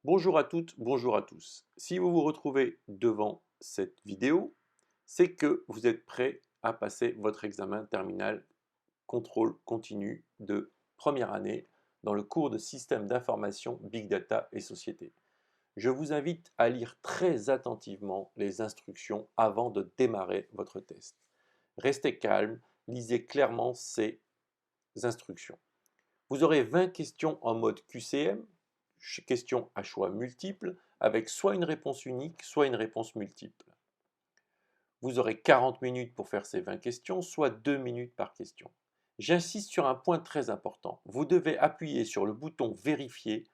Bonjour à toutes, bonjour à tous. Si vous vous retrouvez devant cette vidéo, c'est que vous êtes prêt à passer votre examen terminal contrôle continu de première année dans le cours de système d'information Big Data et Société. Je vous invite à lire très attentivement les instructions avant de démarrer votre test. Restez calme, lisez clairement ces instructions. Vous aurez 20 questions en mode QCM, questions à choix multiples, avec soit une réponse unique, soit une réponse multiple. Vous aurez 40 minutes pour faire ces 20 questions, soit 2 minutes par question. J'insiste sur un point très important. Vous devez appuyer sur le bouton Vérifier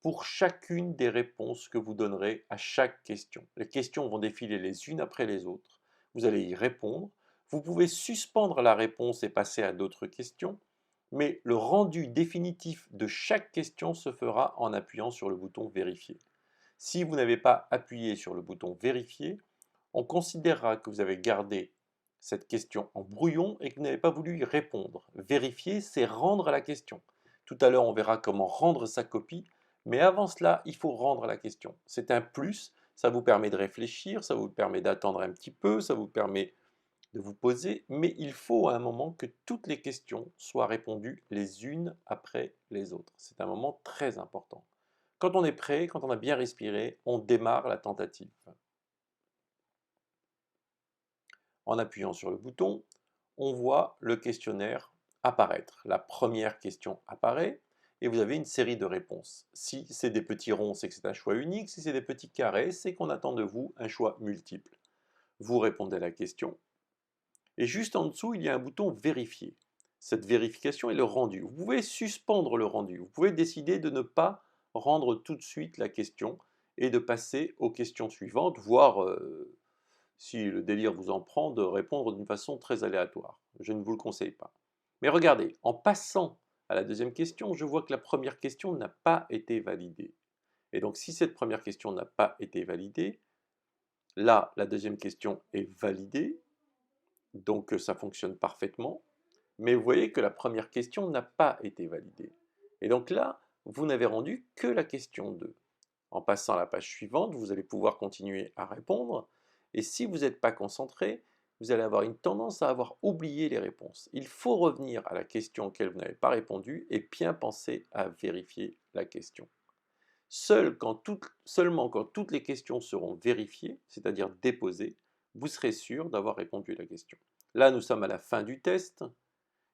pour chacune des réponses que vous donnerez à chaque question. Les questions vont défiler les unes après les autres. Vous allez y répondre. Vous pouvez suspendre la réponse et passer à d'autres questions, mais le rendu définitif de chaque question se fera en appuyant sur le bouton Vérifier. Si vous n'avez pas appuyé sur le bouton Vérifier, on considérera que vous avez gardé cette question en brouillon et que vous n'avez pas voulu y répondre. Vérifier, c'est rendre la question. Tout à l'heure, on verra comment rendre sa copie, mais avant cela, il faut rendre la question. C'est un plus, ça vous permet de réfléchir, ça vous permet d'attendre un petit peu, ça vous permet de vous poser, mais il faut à un moment que toutes les questions soient répondues les unes après les autres. C'est un moment très important. Quand on est prêt, quand on a bien respiré, on démarre la tentative. En appuyant sur le bouton, on voit le questionnaire apparaître. La première question apparaît et vous avez une série de réponses. Si c'est des petits ronds, c'est que c'est un choix unique. Si c'est des petits carrés, c'est qu'on attend de vous un choix multiple. Vous répondez à la question. Et juste en dessous, il y a un bouton Vérifier. Cette vérification est le rendu. Vous pouvez suspendre le rendu. Vous pouvez décider de ne pas rendre tout de suite la question et de passer aux questions suivantes, voire, si le délire vous en prend, de répondre d'une façon très aléatoire. Je ne vous le conseille pas. Mais regardez, en passant à la deuxième question, je vois que la première question n'a pas été validée. Et donc si cette première question n'a pas été validée, là, la deuxième question est validée, donc ça fonctionne parfaitement. Mais vous voyez que la première question n'a pas été validée. Et donc là, vous n'avez rendu que la question 2. En passant à la page suivante, vous allez pouvoir continuer à répondre. Et si vous n'êtes pas concentré, vous allez avoir une tendance à avoir oublié les réponses. Il faut revenir à la question auquel vous n'avez pas répondu et bien penser à vérifier la question. Seulement quand toutes les questions seront vérifiées, c'est-à-dire déposées, vous serez sûr d'avoir répondu à la question. Là, nous sommes à la fin du test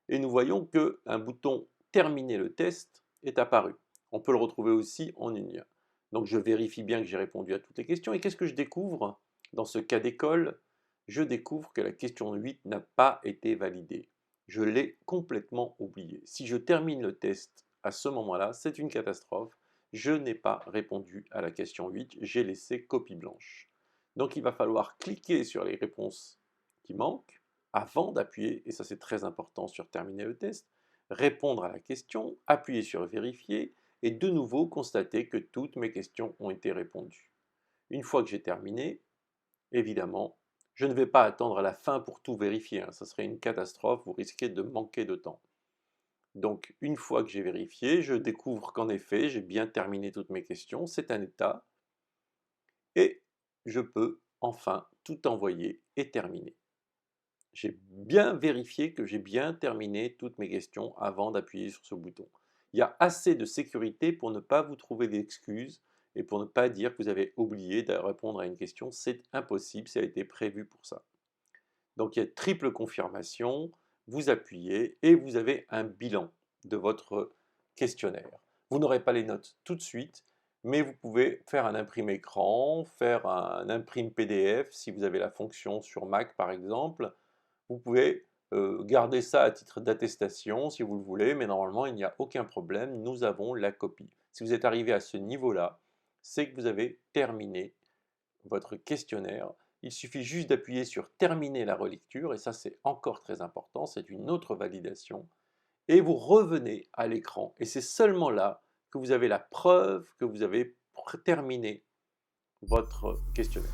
et nous voyons qu'un bouton Terminer le test est apparu. On peut le retrouver aussi en ligne. Donc je vérifie bien que j'ai répondu à toutes les questions. Et qu'est-ce que je découvre dans ce cas d'école? Je découvre que la question 8 n'a pas été validée. Je l'ai complètement oubliée. Si je termine le test à ce moment-là, c'est une catastrophe. Je n'ai pas répondu à la question 8, j'ai laissé copie blanche. Donc il va falloir cliquer sur les réponses qui manquent avant d'appuyer, et ça c'est très important sur terminer le test, répondre à la question, appuyer sur vérifier et de nouveau constater que toutes mes questions ont été répondues. Une fois que j'ai terminé, évidemment, je ne vais pas attendre à la fin pour tout vérifier, ça serait une catastrophe, vous risquez de manquer de temps. Donc une fois que j'ai vérifié, je découvre qu'en effet j'ai bien terminé toutes mes questions, c'est un état, et je peux enfin tout envoyer et terminer. J'ai bien vérifié que j'ai bien terminé toutes mes questions avant d'appuyer sur ce bouton. Il y a assez de sécurité pour ne pas vous trouver d'excuses et pour ne pas dire que vous avez oublié de répondre à une question. C'est impossible, ça a été prévu pour ça. Donc il y a triple confirmation, vous appuyez et vous avez un bilan de votre questionnaire. Vous n'aurez pas les notes tout de suite, mais vous pouvez faire un imprime écran, faire un imprime PDF si vous avez la fonction sur Mac par exemple. Vous pouvez garder ça à titre d'attestation si vous le voulez, mais normalement il n'y a aucun problème, nous avons la copie. Si vous êtes arrivé à ce niveau-là, c'est que vous avez terminé votre questionnaire. Il suffit juste d'appuyer sur terminer la relecture, et ça c'est encore très important, c'est une autre validation, et vous revenez à l'écran, et c'est seulement là que vous avez la preuve que vous avez terminé votre questionnaire.